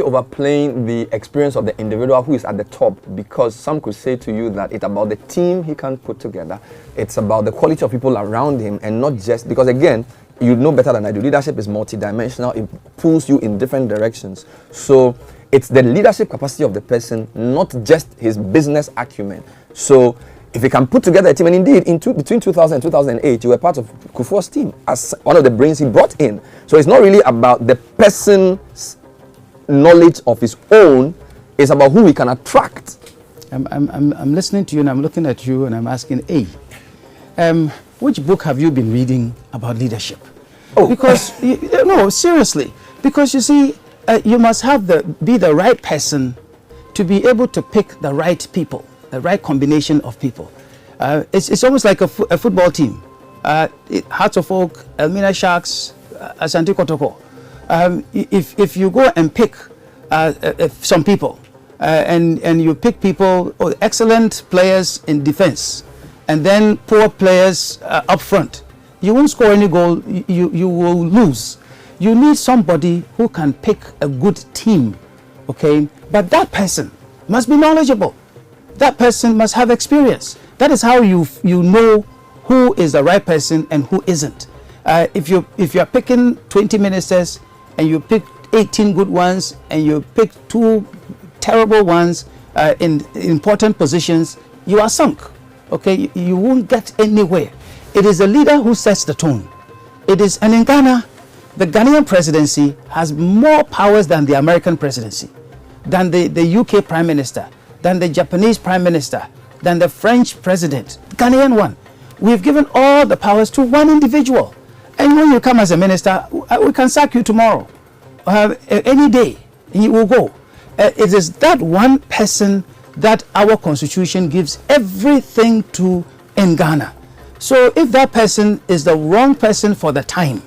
we overplaying the experience of the individual who is at the top? Because some could say to you that it's about the team he can put together. It's about the quality of people around him, and not just because, again, you know better than I do. Leadership is multidimensional. It pulls you in different directions. So it's the leadership capacity of the person, not just his business acumen. So if you can put together a team, and indeed, between 2000 and 2008, you were part of Kufuor's team as one of the brains he brought in. So it's not really about the person's knowledge of his own. It's about who he can attract. I'm listening to you, and I'm looking at you, and I'm asking, which book have you been reading about leadership? Oh, because no, seriously, because you see, you must be the right person to be able to pick the right people, the right combination of people. It's almost like a football team. Hearts of Oak, Elmina Sharks, Asante Kotoko. If you go and pick some people, and you pick people, excellent players in defense, and then poor players up front, you won't score any goal. You will lose. You need somebody who can pick a good team, okay? But that person must be knowledgeable. That person must have experience. That is how you know who is the right person and who isn't. If you're picking 20 ministers and you pick 18 good ones and you pick 2 terrible ones in important positions, you are sunk. Okay, you won't get anywhere. It is the leader who sets the tone. And in Ghana, the Ghanaian presidency has more powers than the American presidency, than the UK Prime Minister, than the Japanese Prime Minister, than the French President, the Ghanaian one. We've given all the powers to one individual. And when you come as a minister, we can sack you tomorrow, any day, and you will go. It is that one person that our constitution gives everything to in Ghana. So if that person is the wrong person for the time,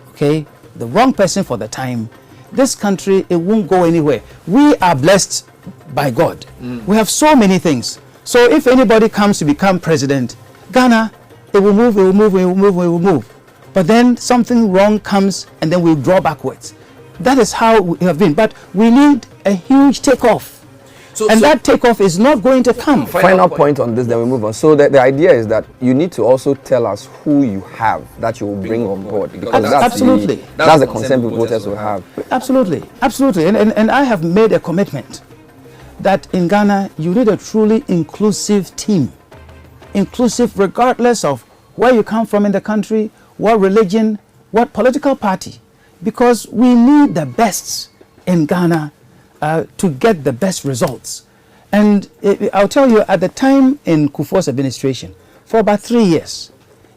okay, the wrong person for the time, this country, it won't go anywhere. We are blessed by God. We have so many things. So if anybody comes to become president, Ghana, it will move, it will move, it will move, it will move. But then something wrong comes and then we draw backwards. That is how we have been. But we need a huge takeoff. That takeoff is not going to come. Final point on this, then we move on. So the idea is that you need to also tell us who you have that you will bring on board. Because that's the concern voters will have. Absolutely. And I have made a commitment that in Ghana, you need a truly inclusive team. Inclusive regardless of where you come from in the country, what religion, what political party. Because we need the best in Ghana to get the best results. And I'll tell you, at the time in Kufuor's administration, for about 3 years,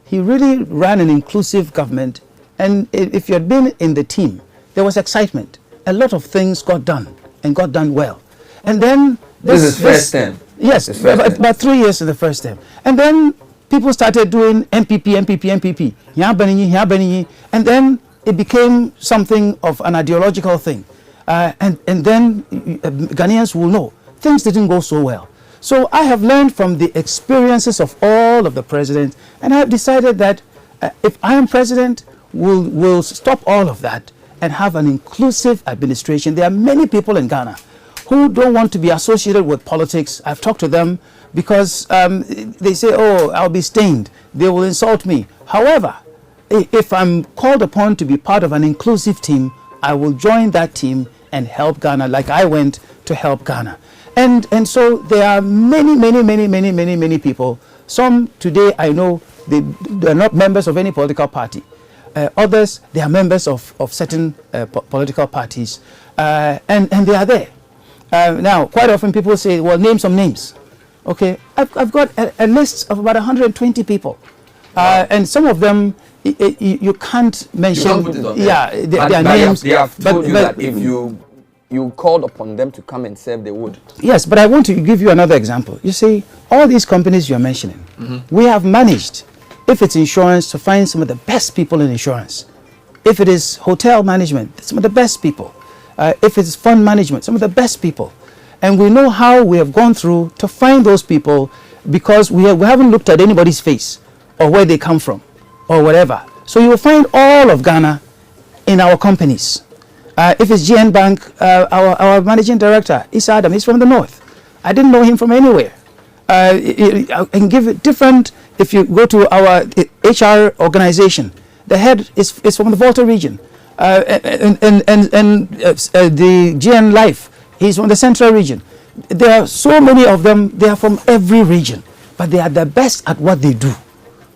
he really ran an inclusive government. And if you had been in the team, there was excitement. A lot of things got done and got done well. And then this is first term. Yes, about 3 years in the first term. And then people started doing MPP. And then it became something of an ideological thing. And then Ghanaians will know things didn't go so well. So I have learned from the experiences of all of the presidents, and I have decided that if I am president, we'll stop all of that and have an inclusive administration. There are many people in Ghana who don't want to be associated with politics. I've talked to them because they say, oh, I'll be stained. They will insult me. However, if I'm called upon to be part of an inclusive team, I will join that team and help Ghana like I went to help Ghana. And so there are many people. Some today I know they're not members of any political party. Others, they are members of certain political parties. And they are there. Now, quite often people say, well, name some names. Okay, I've got a list of about 120 people. Wow. And some of them, you can't mention, their names. They have told you that if you called upon them to come and serve, they would. Yes, but I want to give you another example. You see, all these companies you're mentioning, we have managed, if it's insurance, to find some of the best people in insurance. If it is hotel management, some of the best people. If it's fund management, some of the best people. And we know how we have gone through to find those people because we haven't looked at anybody's face or where they come from or whatever. So you will find all of Ghana in our companies. If it's GN Bank, our managing director, Issa Adam, is from the north. I didn't know him from anywhere. I can give it different. If you go to our HR organization, the head is from the Volta region. And the GN Life, he's from the Central region. There are so many of them. They are from every region, but they are the best at what they do.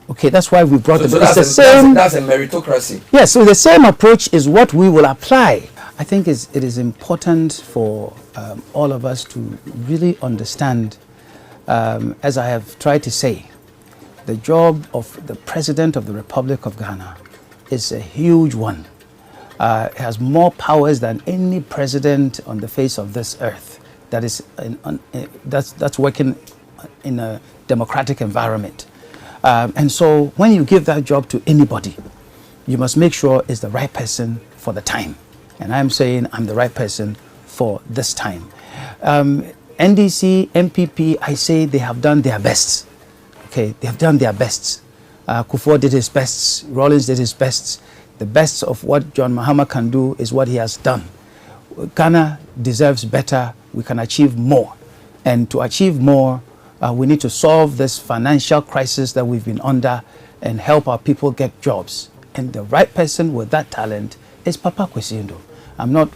Okay, that's why we brought them. So it's the same. That's a meritocracy. Yes, so the same approach is what we will apply. I think it is important for all of us to really understand, as I have tried to say, the job of the President of the Republic of Ghana is a huge one. It has more powers than any president on the face of this earth that is that's working in a democratic environment. And so when you give that job to anybody, you must make sure it's the right person for the time. And I'm saying I'm the right person for this time. NDC, MPP, I say they have done their best. Okay, they have done their best. Kufuor did his best. Rawlings did his best. The best of what John Mahama can do is what he has done. Ghana deserves better. We can achieve more. And to achieve more, we need to solve this financial crisis that we've been under and help our people get jobs. And the right person with that talent is Papa Kwesi Ndoum. I'm not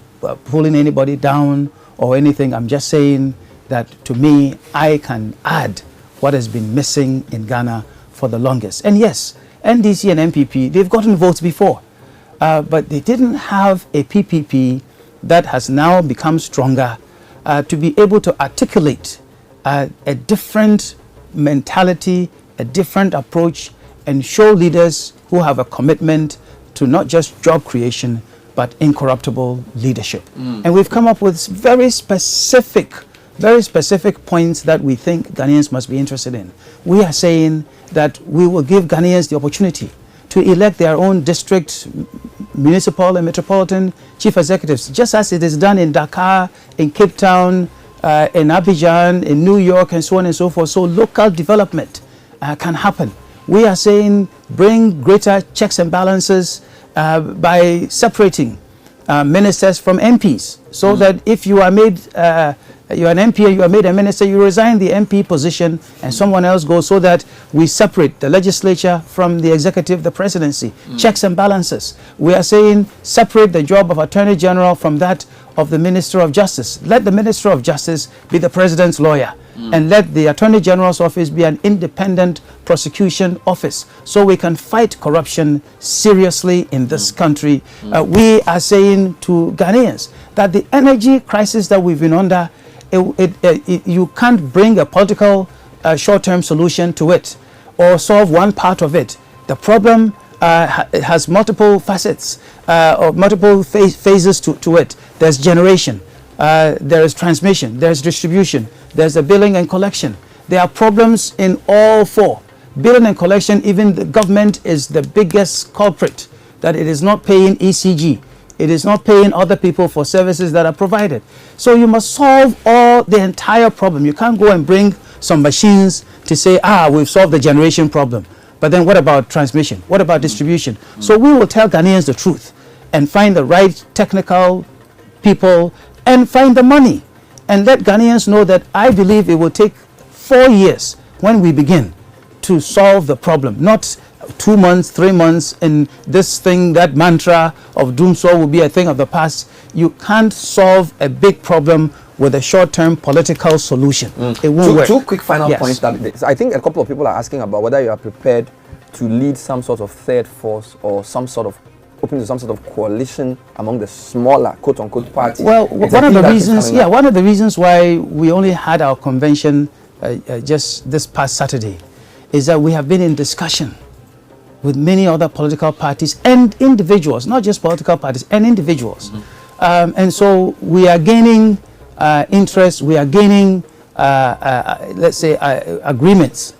pulling anybody down or anything. I'm just saying that to me, I can add what has been missing in Ghana for the longest. And yes, NDC and MPP, they've gotten votes before, but they didn't have a PPP that has now become stronger to be able to articulate a different mentality, a different approach, and show leaders who have a commitment to not just job creation, but incorruptible leadership. And we've come up with very specific points that we think Ghanaians must be interested in. We are saying that we will give Ghanaians the opportunity to elect their own district, municipal and metropolitan chief executives, just as it is done in Dakar, in Cape Town, in Abidjan, in New York, and so on and so forth. So local development can happen. We are saying bring greater checks and balances by separating ministers from MPs, so that if you are made you're an MP and you are made a minister, you resign the MP position and someone else goes, so that we separate the legislature from the executive, the presidency. Checks and balances. We are saying separate the job of Attorney General from that of the Minister of Justice. Let the Minister of Justice be the President's lawyer, and let the Attorney General's office be an independent prosecution office, so we can fight corruption seriously in this country. We are saying to Ghanaians that the energy crisis that we've been under, you can't bring a political short-term solution to it or solve one part of it. The problem has multiple facets or multiple phases to it. There's generation, there is transmission, there's distribution, there's the billing and collection. There are problems in all four. Billing and collection, even the government is the biggest culprit, that it is not paying ECG. It is not paying other people for services that are provided. So you must solve the entire problem. You can't go and bring some machines to say, we've solved the generation problem. But then what about transmission? What about distribution? So we will tell Ghanaians the truth and find the right technical people and find the money. And let Ghanaians know that I believe it will take 4 years when we begin to solve the problem, not 2 months, 3 months, and this thing, that mantra of doomsday will be a thing of the past. You can't solve a big problem with a short-term political solution. It won't work. Two quick final points. That I think a couple of people are asking about whether you are prepared to lead some sort of third force or some sort of open to some sort of coalition among the smaller quote-unquote parties. Well, one of the reasons why we only had our convention just this past Saturday is that we have been in discussion with many other political parties and individuals, not just political parties, and individuals. And so we are gaining interest, we are gaining, let's say, agreements.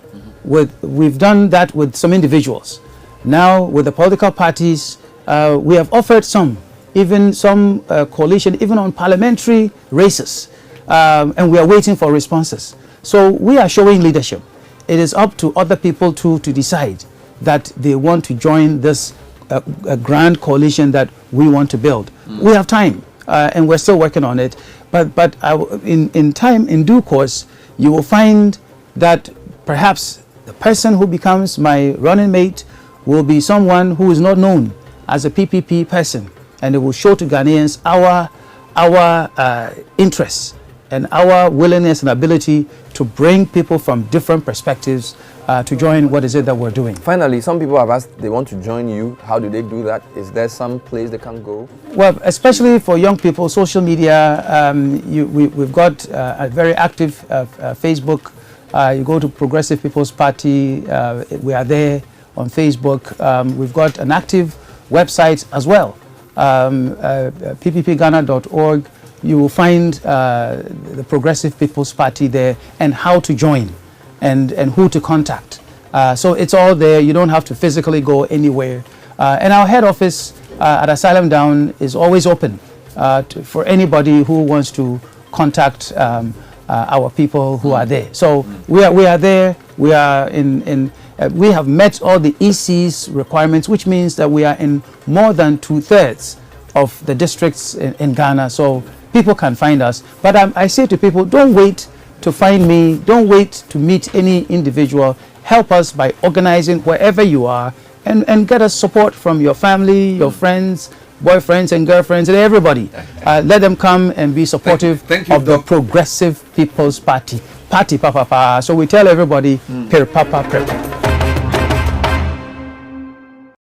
We've done that with some individuals. Now, with the political parties, we have offered some coalition, even on parliamentary races, and we are waiting for responses. So we are showing leadership. It is up to other people to decide that they want to join this a grand coalition that we want to build. We have time, and we're still working on it. But in time, in due course, you will find that perhaps the person who becomes my running mate will be someone who is not known as a PPP person, and it will show to Ghanaians our interests and our willingness and ability to bring people from different perspectives to join what is it that we're doing. Finally, some people have asked they want to join you. How do they do that? Is there some place they can go? Well, especially for young people, social media, we've got a very active Facebook. You go to Progressive People's Party, we are there on Facebook. We've got an active website as well, pppghana.org. You will find the Progressive People's Party there, and how to join and who to contact. So it's all there. You don't have to physically go anywhere. And our head office at Asylum Down is always open for anybody who wants to contact our people who are there. So we are there. We are we have met all the EC's requirements, which means that we are in more than 2/3 of the districts in Ghana. So people can find us. But I say to people, don't wait to find me. Don't wait to meet any individual. Help us by organizing wherever you are, and get us support from your family, your friends, boyfriends and girlfriends, and everybody. Let them come and be supportive Thank you, of the Progressive People's Party. Party Papa. So we tell everybody, per Papa, per Papa.